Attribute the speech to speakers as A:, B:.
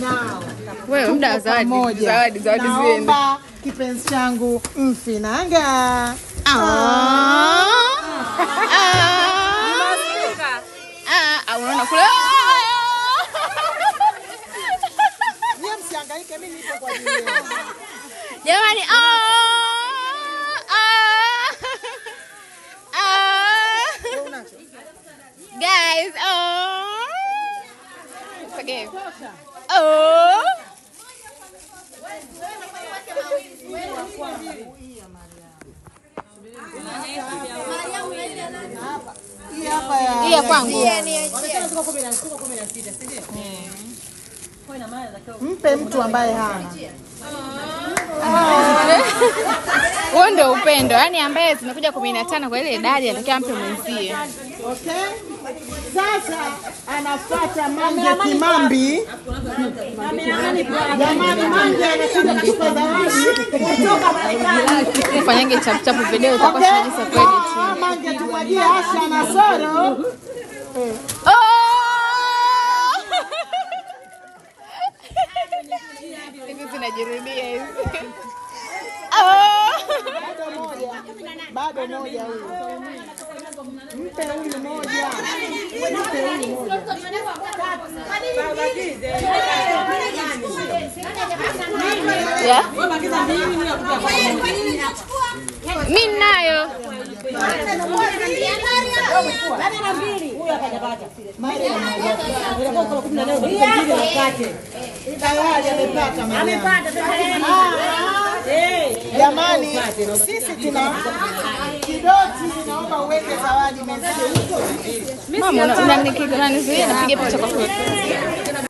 A: nao.
B: Wewe muda zawadi ziende.
A: Naomba kipenzi changu Mfinanga.
B: Unaona kule.
A: Niye msihangaike, mimi nipo kwa ajili yenu.
B: Jamani, guys, forgive. Hii ya kwangu.
A: Mpe mtu ambaye hana.
B: Huo ndio upendo. Yaani ambaye zimekuja 15 kwa ile idadi anatakiwa ampe mwenzie.
A: Okay? Sasa anafuata Mange Kimambi. Jamani, Mange anakuja kutupa zawadi kutoka Marekani.
B: Fanyenge chap video itakuwa shida credit.
A: Mange tumwagie Asha na Soro.
B: Hivi zinajirudia hivi.
A: Bado moja huyu. Mpe huyu moja. Mpe huyu moja.
B: Yeah? Mimi nayo.
A: Jamani, sisi tuna kidoti, naomba uweke zawadi mezani.
B: Mama, unanizuia nipige picha kwa kweli.